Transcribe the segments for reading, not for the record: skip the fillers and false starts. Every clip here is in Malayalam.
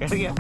Kaya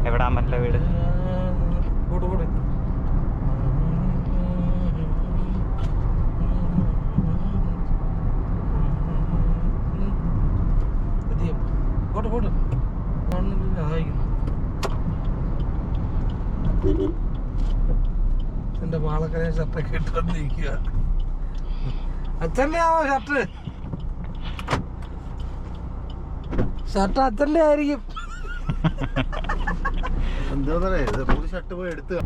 എവിടാ അമ്മന്റെ വീട്? എന്റെ പാലക്കര ഷർട്ടൊക്കെ ഇട്ട് വന്നിരിക്കുക. അച്ഛൻ്റെ ആവോ ഷർട്ട്? ഷർട്ട് അച്ഛൻ്റെ ആയിരിക്കും. എന്താ ഷർട്ട് പോയി എടുത്ത്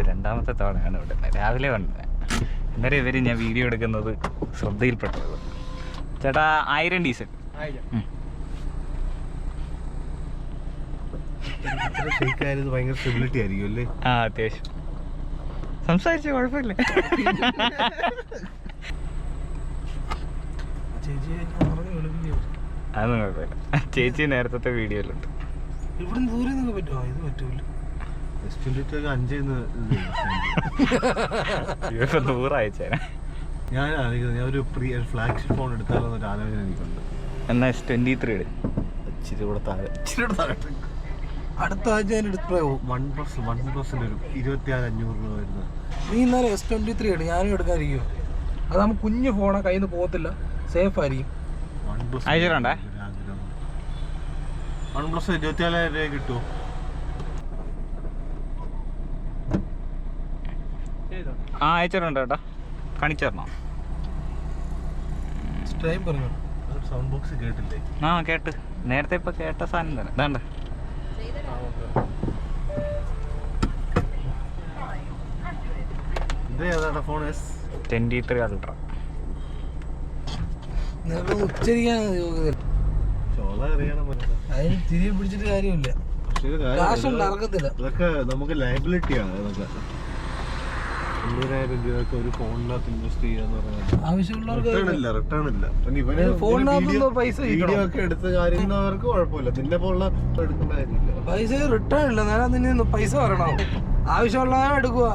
രണ്ടാമത്തെ തവണയാണ് ഇവിടെ രാവിലെ വന്നത്. അന്നേരം ഇവര് ഞാൻ വീഡിയോ എടുക്കുന്നത് ശ്രദ്ധയിൽപ്പെട്ടത്. ചേട്ടാ 1000 ഡീസൽ. ആ അത്യാവശ്യം സംസാരിച്ച കുഴപ്പമില്ല. അതൊന്നും കുഴപ്പമില്ല. ചേച്ചി നേരത്തെ വീഡിയോയിലുണ്ട്. ഇവിടെ ദൂരെ പറ്റുമോ? ഇത് പറ്റൂല. 100 അയച്ചേരാ. ഞാൻ ഒരു ഫ്ലാഗ്ഷിപ്പ് ഫോൺ എടുത്താലോ എന്നൊരു ആലോചന എനിക്കുണ്ട്. എന്നാ S23 ഇച്ചിരി കൂടെ താഴെ അടുത്ത ആഴ്ച ഡിസ്പ്ലേ പോകും. OnePlus ഒരു 24,500 രൂപ വരുന്നത്. നീ ഇന്നാലും S23 എടുക്കും. ഞാനും എടുക്കാതിരിക്കും. അതാകുമ്പോൾ കുഞ്ഞു ഫോണാ കയ്യിൽ നിന്ന് പോകത്തില്ല, സേഫ് ആയിരിക്കും. അയച്ചിട്ടുണ്ടേ. OnePlus 24,000 രൂപ കിട്ടുമോ? ആ അയച്ചിട്ടുണ്ട് കേട്ടോ. കാണിച്ചു തരണോ? സൗണ്ട് ബോക്സ് കേട്ടില്ലേ? ആ കേട്ട്. നേരത്തെ ഇപ്പൊ കേട്ട സാധനം തന്നെ. ഇതാണ്ട് ഫോൺ S23 Ultra. ഉച്ചരിക്കാൻ അതിന് തിരികെ പിടിച്ചിട്ട് കാര്യമില്ല. കാശുണ്ട് ഇറക്കത്തില്ല. ഇതൊക്കെ നമുക്ക് ലയബിലിറ്റിയാണ്. ഇതൊക്കെ 50,000 രൂപയൊക്കെ ഒരു ഫോണിനകത്ത് ഇൻവെസ്റ്റ് ചെയ്യാന്ന് പറഞ്ഞാൽ ആവശ്യമുള്ളവർക്ക് റിട്ടേൺ ഇല്ല. വീഡിയോ ഒക്കെ എടുത്ത് കാര്യങ്ങൾക്ക് കുഴപ്പമില്ല. നിന്നെ പോലുള്ള എടുക്കേണ്ട കാര്യമില്ല. പൈസ റിട്ടേൺ ഇല്ല. നേരം നിന്നെ പൈസ വരണം. ആവശ്യമുള്ളവരെ എടുക്കുക.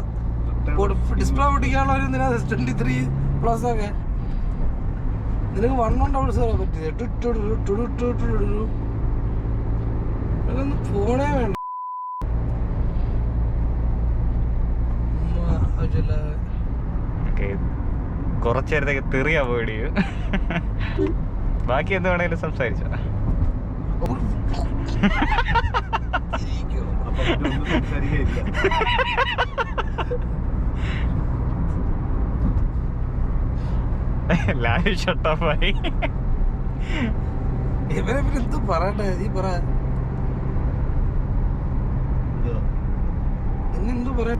ഡിസ്പ്ലേ പൊട്ടിക്കാനുള്ളവർ എന്തിനാ S23+ ഒക്കെ. നിനക്ക് 1 പറ്റില്ല. ഫോണേ വേണ്ട. കുറച്ചു നേരത്തേക്ക് തെറി അവോയ്ഡ് ചെയ്യും. ബാക്കി എന്ത് വേണേലും സംസാരിച്ചോ. ലൈവ് ഷട്ട് ഓഫ് ആയി. ഇവരെ പിന്നെ എന്ത് പറയട്ടെ, നീ പറ. ഇന്നെന്ത് പറയാ?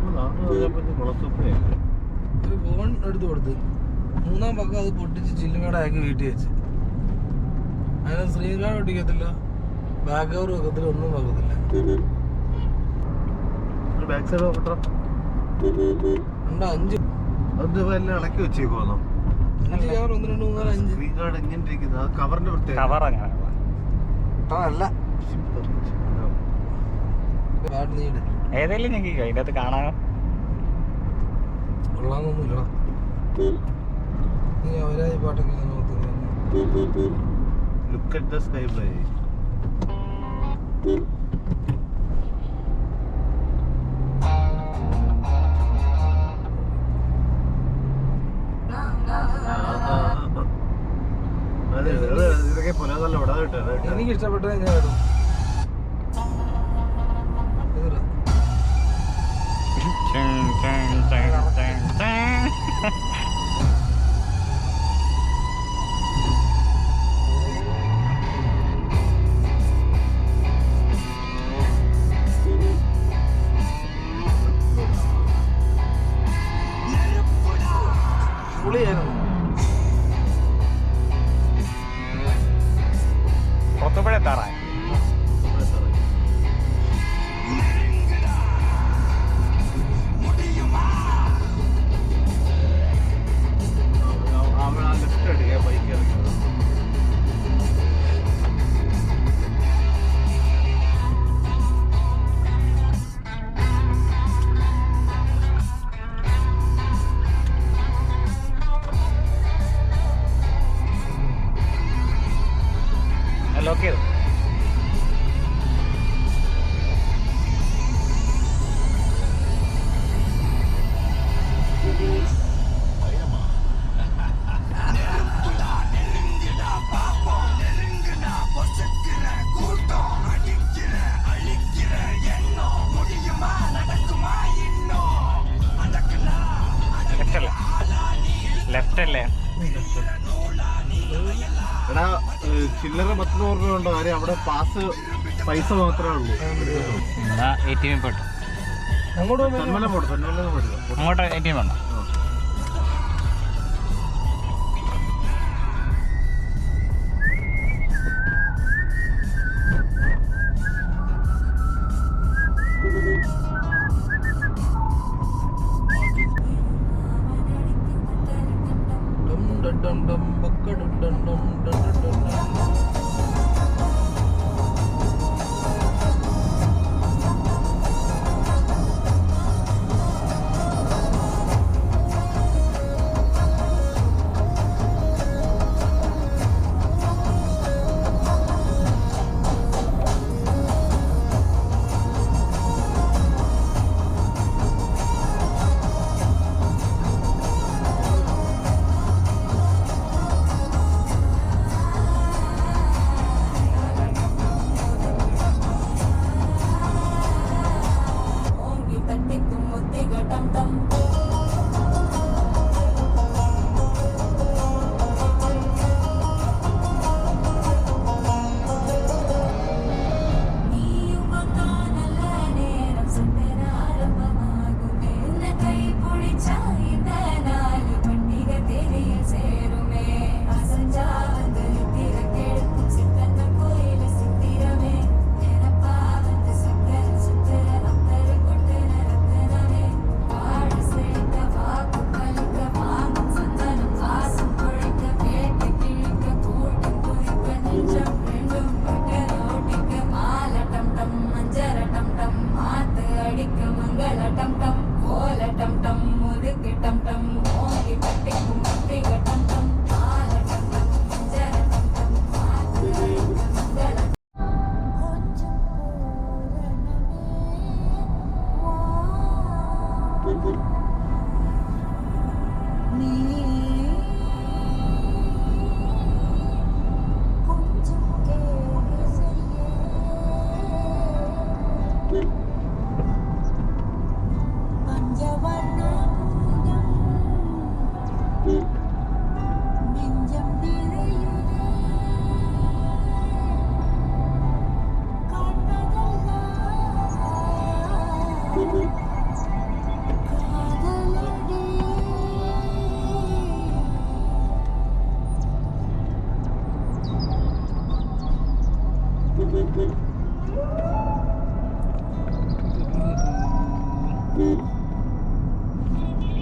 ഒരു ഫോൺ എടുത്ത് കൊടുത്ത് 3-ാം പക്കം അത് പൊട്ടിച്ച് ചില്ലുമേടെ ആക്കി വീട്ടിൽ വെച്ച്. അതിന് സ്ക്രീൻ കാർഡ് ഒട്ടിക്കത്തില്ല, ബാക്ക് കവർ വെക്കത്തില്ല, ഒന്നും വെക്കത്തില്ല. ഉണ്ടോ 5 ഇളക്കി വെച്ചേക്കോന്നോ? 5 കവർ 1 2 3 4 5 സ്ക്രീൻ കാർഡ് എങ്ങനെ ഇരിക്കുന്നത്? ആ കവറിന്റെ പ്രത്യേകത കവർ അങ്ങനെ അല്ല കാർഡ് നീ ഇട്. ഏതെങ്കിലും ഞെക്കിക്കോ, അതിൻ്റെ അകത്ത് കാണാനോ കൊള്ളാന്നൊന്നുമില്ലടാ. നീ അവരായി പാട്ടൊക്കെ ഇങ്ങനെ നോക്കുന്നത്. Look at the sky play. ഇതൊക്കെ പുനതല്ല ഇവിടെ കിട്ടും. എനിക്ക് ഇഷ്ടപ്പെട്ടത് ഞാൻ ഇടും. പുളിയായിരുന്നു. പുറത്തുപോഴ എത്താറായി. ലോക്ക് ചെയ്തു. ലെഫ്റ്റ് അല്ലേ? എടാ ചില്ലറ 10 രൂപ ഉണ്ടോ? കാര്യം അവിടെ പൈസ മാത്രമേ ഉള്ളൂ. ATM പോട്ടു. അങ്ങോട്ട് തെന്മല പോട്ടെ, തെന്മല പോയില്ല. അങ്ങോട്ട് ATM വേണ്ട.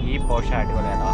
ഈ പോഷ അടിപൊളിയാണോ?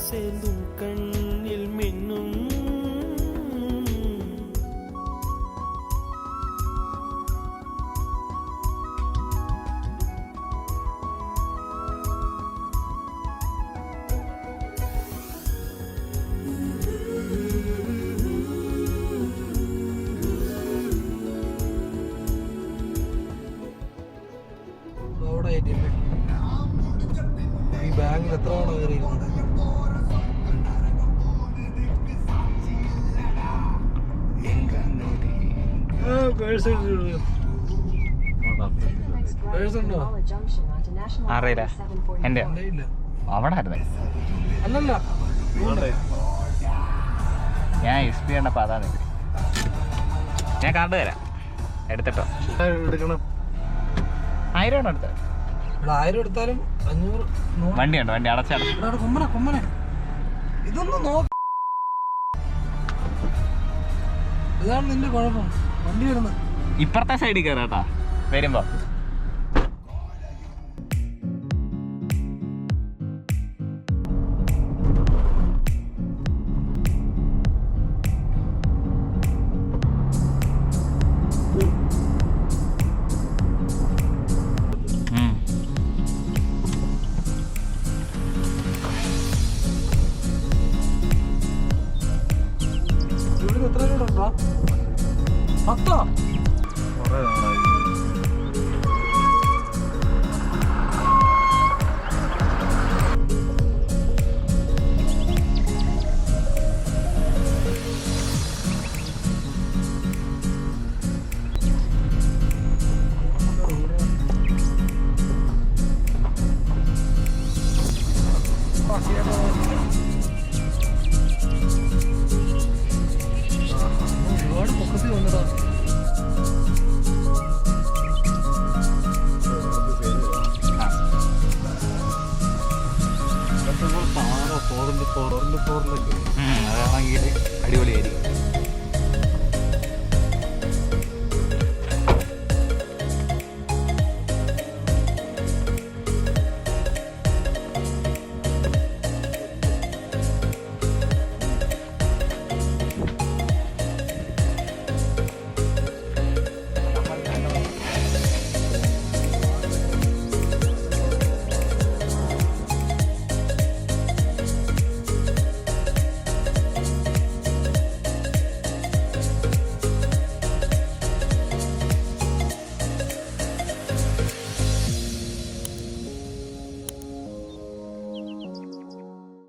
சேர்ந்தும் கண்ணில் കയറിയിരുന്നത്. പേഴ്സുണ്ടോ? അറിയില്ല എൻ്റെ എൻ്റെ ഇല്ല. അവിടെ ആയിരുന്നേ. അല്ലല്ല ഞാൻ എസ് പി കണ്ടപ്പോൾ അതാണ് ഇത്. ഞാൻ കാർഡ് തരാം, എടുത്തിട്ടോ. എടുക്കണം. 1000 ആണ് എടുത്തത്. ഇവിടെ 1000 എടുത്താലും 500 വണ്ടിയുണ്ട്, വണ്ടി അടച്ചടച്ചു. കൊമ്മനെ ഇതൊന്നും നോക്ക. ഇതാണ് നിന്റെ കുഴപ്പം, വണ്ടി വരുന്നത്. ഇപ്പുറത്തെ സൈഡിൽ കയറാം കേട്ടാ വരുമ്പോ. ഇവിടെ എത്ര രൂപ ഉണ്ടോ? 10? കുറേ നാളായി. ഒരുപാട് പൊക്കത്തിൽ വന്നതാ. അതാണെങ്കിൽ അതാണെങ്കിൽ അടിപൊളിയായിരിക്കും.